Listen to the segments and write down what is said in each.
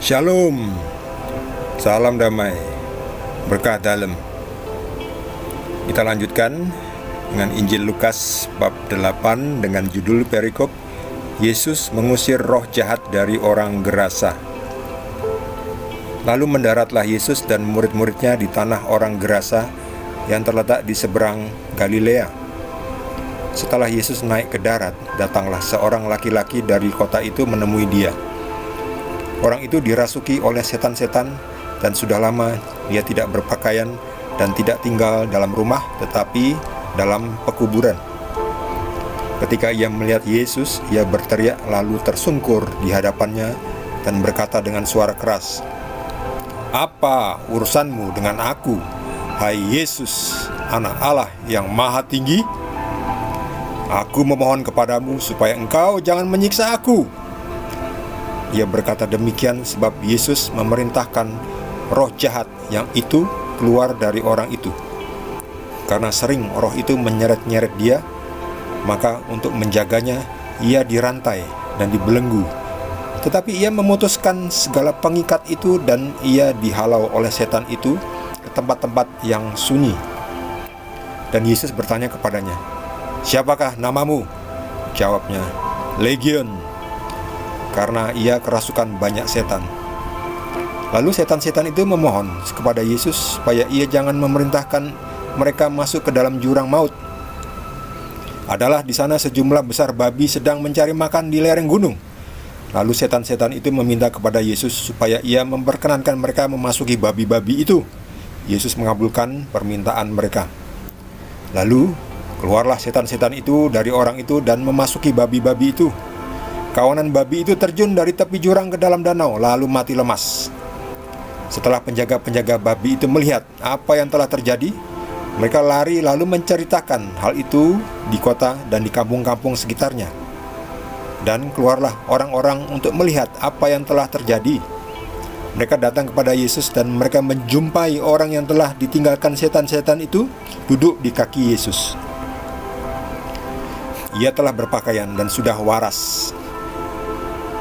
Shalom, salam damai, berkah dalam. Kita lanjutkan dengan Injil Lukas bab 8 dengan judul perikop Yesus mengusir roh jahat dari orang Gerasa. Lalu mendaratlah Yesus dan murid-muridnya di tanah orang Gerasa yang terletak di seberang Galilea. Setelah Yesus naik ke darat, datanglah seorang laki-laki dari kota itu menemui dia. Orang itu dirasuki oleh setan-setan dan sudah lama dia tidak berpakaian dan tidak tinggal dalam rumah tetapi dalam pekuburan. Ketika ia melihat Yesus, ia berteriak lalu tersungkur di hadapannya dan berkata dengan suara keras, "Apa urusanmu dengan aku, hai Yesus, Anak Allah yang Maha Tinggi? Aku memohon kepadamu supaya engkau jangan menyiksa aku." Ia berkata demikian sebab Yesus memerintahkan roh jahat yang itu keluar dari orang itu. Karena sering roh itu menyeret-nyeret dia, maka untuk menjaganya ia dirantai dan dibelenggu. Tetapi ia memutuskan segala pengikat itu dan ia dihalau oleh setan itu ke tempat-tempat yang sunyi. Dan Yesus bertanya kepadanya, "Siapakah namamu?" Jawabnya, "Legion," karena ia kerasukan banyak setan. Lalu setan-setan itu memohon kepada Yesus supaya ia jangan memerintahkan mereka masuk ke dalam jurang maut. Adalah di sana sejumlah besar babi sedang mencari makan di lereng gunung. Lalu setan-setan itu meminta kepada Yesus supaya ia memperkenankan mereka memasuki babi-babi itu. Yesus mengabulkan permintaan mereka. Lalu keluarlah setan-setan itu dari orang itu dan memasuki babi-babi itu. Kawanan babi itu terjun dari tepi jurang ke dalam danau, lalu mati lemas. Setelah penjaga-penjaga babi itu melihat apa yang telah terjadi, mereka lari lalu menceritakan hal itu di kota dan di kampung-kampung sekitarnya. Dan keluarlah orang-orang untuk melihat apa yang telah terjadi. Mereka datang kepada Yesus dan mereka menjumpai orang yang telah ditinggalkan setan-setan itu duduk di kaki Yesus. Ia telah berpakaian dan sudah waras.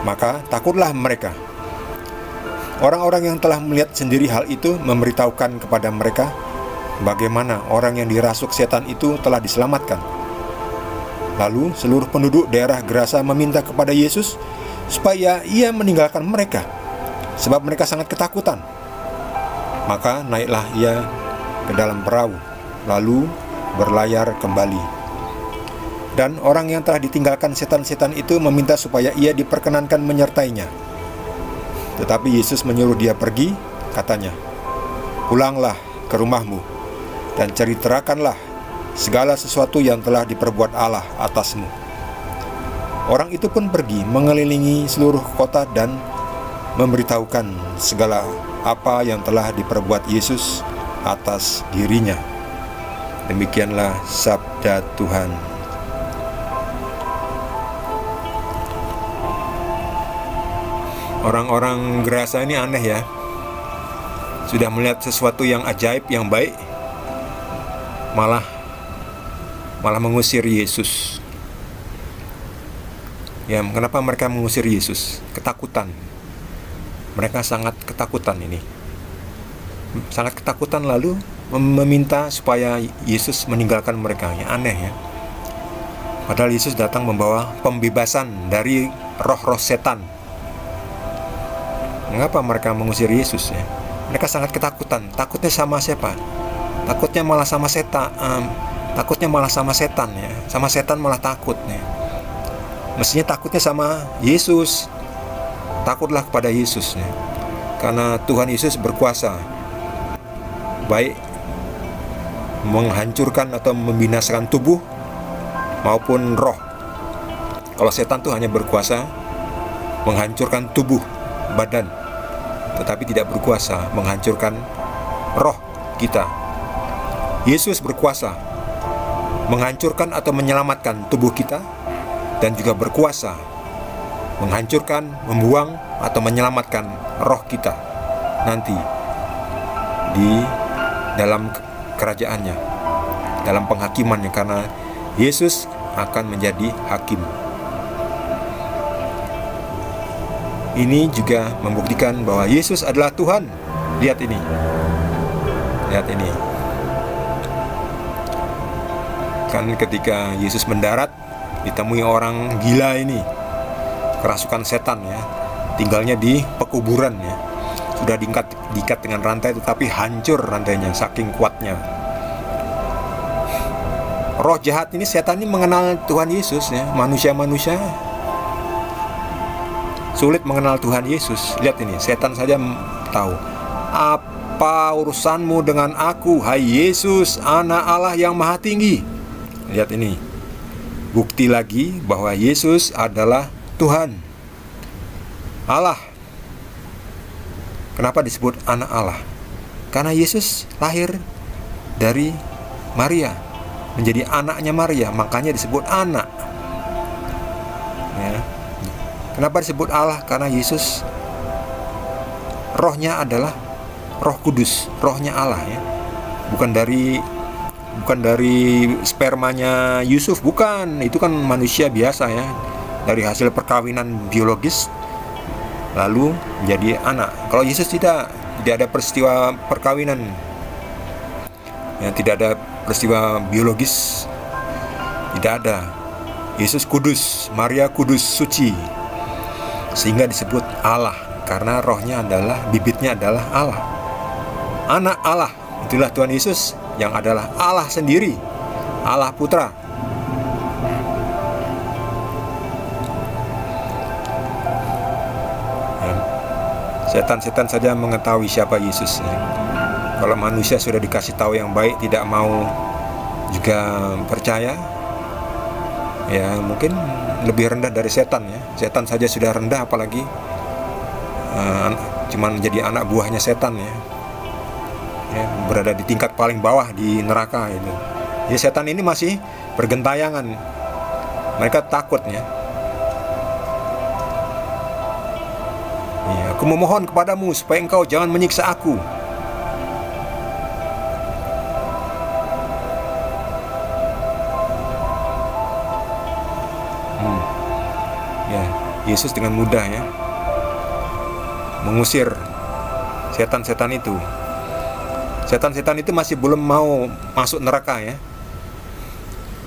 Maka takutlah mereka. Orang-orang yang telah melihat sendiri hal itu memberitahukan kepada mereka bagaimana orang yang dirasuk setan itu telah diselamatkan. Lalu seluruh penduduk daerah Gerasa meminta kepada Yesus supaya ia meninggalkan mereka, sebab mereka sangat ketakutan. Maka naiklah ia ke dalam perahu, lalu berlayar kembali. Dan orang yang telah ditinggalkan setan-setan itu meminta supaya ia diperkenankan menyertainya. Tetapi Yesus menyuruh dia pergi, katanya, "Pulanglah ke rumahmu dan ceritakanlah segala sesuatu yang telah diperbuat Allah atasmu." Orang itu pun pergi mengelilingi seluruh kota dan memberitahukan segala apa yang telah diperbuat Yesus atas dirinya. Demikianlah sabda Tuhan. Orang-orang Gerasa ini aneh ya. Sudah melihat sesuatu yang ajaib, yang baik, malah mengusir Yesus. Ya, kenapa mereka mengusir Yesus? Ketakutan. Mereka sangat ketakutan ini. Sangat ketakutan lalu meminta supaya Yesus meninggalkan mereka. Ya, aneh ya. Padahal Yesus datang membawa pembebasan dari roh-roh setan. Mengapa mereka mengusir Yesus ya? Mereka sangat ketakutan. Takutnya sama siapa? Takutnya malah sama setan. Takutnya malah sama setan ya. Sama setan malah takut ya. Mestinya takutnya sama Yesus. Takutlah kepada Yesus ya. Karena Tuhan Yesus berkuasa, baik menghancurkan atau membinasakan tubuh maupun roh. Kalau setan tuh hanya berkuasa menghancurkan tubuh, badan, tetapi tidak berkuasa menghancurkan roh kita. Yesus berkuasa menghancurkan atau menyelamatkan tubuh kita dan juga berkuasa menghancurkan, membuang atau menyelamatkan roh kita nanti di dalam kerajaannya, dalam penghakimannya, karena Yesus akan menjadi hakim. ini juga membuktikan bahwa Yesus adalah Tuhan. Lihat ini. Lihat ini. Kan ketika Yesus mendarat, ditemui orang gila ini, kerasukan setan ya, tinggalnya di pekuburan ya. Sudah diikat dengan rantai, tetapi hancur rantainya saking kuatnya. Roh jahat ini, setan ini mengenal Tuhan Yesus ya. Manusia-manusia sulit mengenal Tuhan Yesus. Lihat ini, setan saja tahu. Apa urusanmu dengan aku, hai Yesus, Anak Allah yang Maha Tinggi? Lihat ini, bukti lagi bahwa Yesus adalah Tuhan Allah. Kenapa disebut anak Allah? Karena Yesus lahir dari Maria, menjadi anaknya Maria, makanya disebut anak ya. Kenapa disebut Allah? Karena Yesus rohnya adalah Roh Kudus, rohnya Allah ya. Bukan dari spermanya Yusuf, bukan. Itu kan manusia biasa ya, dari hasil perkawinan biologis lalu menjadi anak. Kalau Yesus tidak ada peristiwa perkawinan ya, tidak ada peristiwa biologis, tidak ada. Yesus kudus, Maria kudus, suci, sehingga disebut Allah, karena rohnya adalah, bibitnya adalah Allah, anak Allah. Itulah Tuhan Yesus yang adalah Allah sendiri, Allah Putra. Setan-setan saja mengetahui siapa Yesus ya. Kalau manusia sudah dikasih tahu yang baik, tidak mau juga percaya, ya mungkin lebih rendah dari setan ya. Setan saja sudah rendah, apalagi cuman menjadi anak buahnya setan ya. Ya, berada di tingkat paling bawah di neraka itu. Ya, setan ini masih bergentayangan. Mereka takut ya. Ya, aku memohon kepadamu supaya engkau jangan menyiksa aku. Ya, Yesus dengan mudah ya mengusir setan-setan itu. Setan-setan itu masih belum mau masuk neraka ya.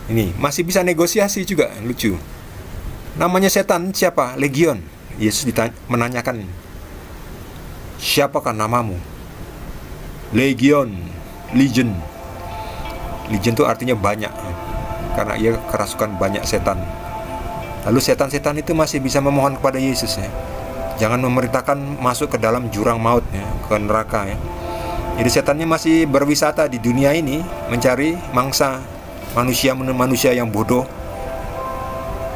Ini masih bisa negosiasi juga, lucu. Namanya setan siapa? Legion. Yesus menanyakan, siapakah namamu? Legion, Legion. Legion itu artinya banyak, karena ia kerasukan banyak setan. Lalu setan-setan itu masih bisa memohon kepada Yesus ya, jangan memerintahkan masuk ke dalam jurang maut ya, ke neraka ya. Jadi setannya masih berwisata di dunia ini, mencari mangsa manusia yang bodoh,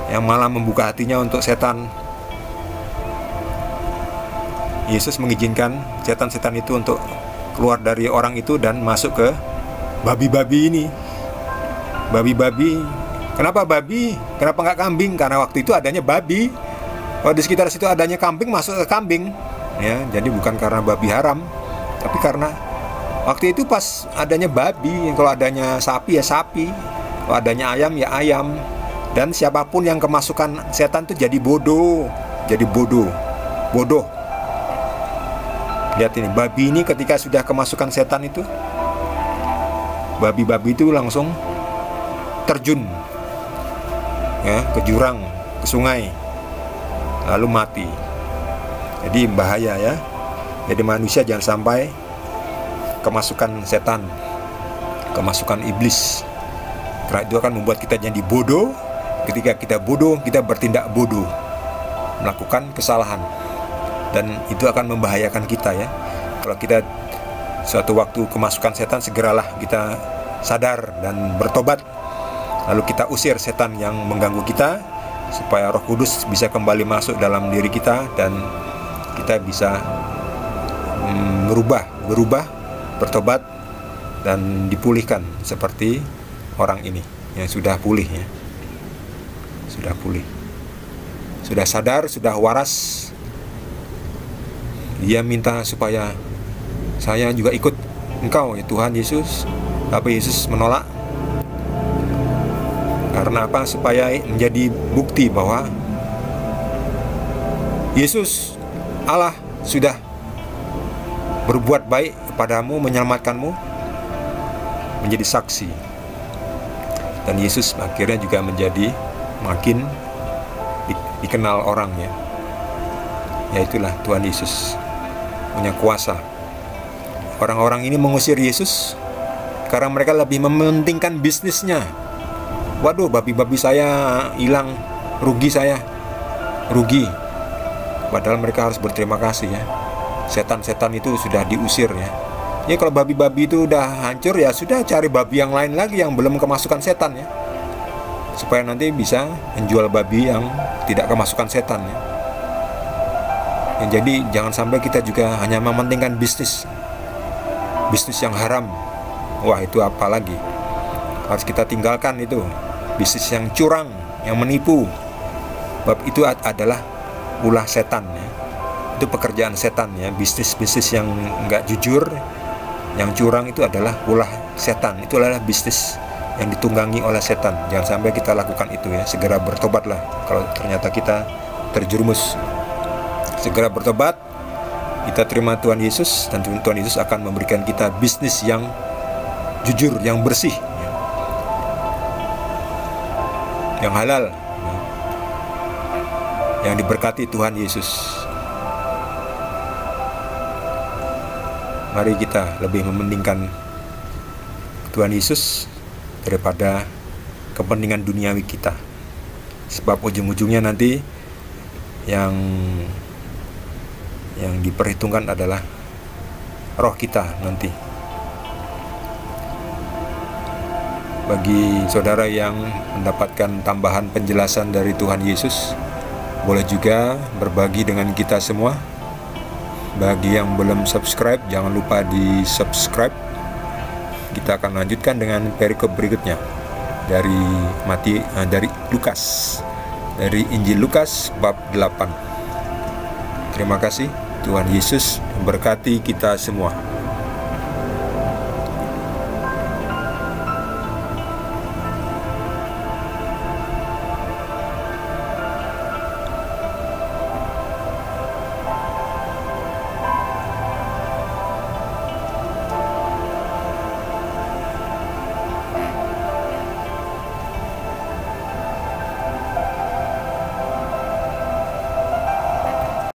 yang malah membuka hatinya untuk setan. Yesus mengizinkan setan-setan itu untuk keluar dari orang itu dan masuk ke babi-babi ini. Babi-babi. Kenapa babi? Kenapa nggak kambing? Karena waktu itu adanya babi. Kalau di sekitar situ adanya kambing, masuk ke kambing. Ya, jadi bukan karena babi haram, tapi karena waktu itu pas adanya babi. Kalau adanya sapi ya sapi, kalau adanya ayam ya ayam. Dan siapapun yang kemasukan setan itu jadi bodoh. Jadi bodoh. Lihat ini, babi ini ketika sudah kemasukan setan itu, babi-babi itu langsung terjun ya, ke jurang, ke sungai, lalu mati. Jadi bahaya ya. Jadi manusia jangan sampai kemasukan setan, kemasukan iblis, karena itu akan membuat kita jadi bodoh. Ketika kita bodoh, kita bertindak bodoh, melakukan kesalahan, dan itu akan membahayakan kita ya. Kalau kita suatu waktu kemasukan setan, segeralah kita sadar dan bertobat, lalu kita usir setan yang mengganggu kita, supaya Roh Kudus bisa kembali masuk dalam diri kita, dan kita bisa berubah, bertobat, dan dipulihkan seperti orang ini yang sudah pulih ya. Sudah pulih, sudah sadar, sudah waras. Dia minta supaya saya juga ikut engkau ya Tuhan Yesus. Tapi Yesus menolak. Karena apa? Supaya menjadi bukti bahwa Yesus Allah sudah berbuat baik kepadamu, menyelamatkanmu, menjadi saksi. Dan Yesus akhirnya juga menjadi makin dikenal orang ya. Yaitulah Tuhan Yesus punya kuasa. Orang-orang ini mengusir Yesus karena mereka lebih mementingkan bisnisnya. Waduh, babi-babi saya hilang, rugi saya, rugi. Padahal mereka harus berterima kasih ya. Setan-setan itu sudah diusir ya. Ya kalau babi-babi itu udah hancur, ya sudah cari babi yang lain lagi yang belum kemasukan setan ya, supaya nanti bisa menjual babi yang tidak kemasukan setan ya. Jadi jangan sampai kita juga hanya mementingkan bisnis yang haram. Wah, itu apa lagi, harus kita tinggalkan itu. Bisnis yang curang, yang menipu, bab itu adalah ulah setan ya. Itu pekerjaan setan ya. Bisnis yang nggak jujur, yang curang, itu adalah ulah setan. Itu adalah bisnis yang ditunggangi oleh setan. Jangan sampai kita lakukan itu ya. Segera bertobatlah kalau ternyata kita terjerumus. Segera bertobat, kita terima Tuhan Yesus, dan Tuhan Yesus akan memberikan kita bisnis yang jujur, yang bersih, yang halal, yang diberkati Tuhan Yesus. Mari kita lebih mementingkan Tuhan Yesus daripada kepentingan duniawi kita, sebab ujung-ujungnya nanti yang diperhitungkan adalah roh kita nanti. Bagi saudara yang mendapatkan tambahan penjelasan dari Tuhan Yesus, boleh juga berbagi dengan kita semua. Bagi yang belum subscribe, jangan lupa di subscribe. Kita akan lanjutkan dengan perikop berikutnya dari Lukas, dari Injil Lukas bab 8. Terima kasih. Tuhan Yesus memberkati kita semua.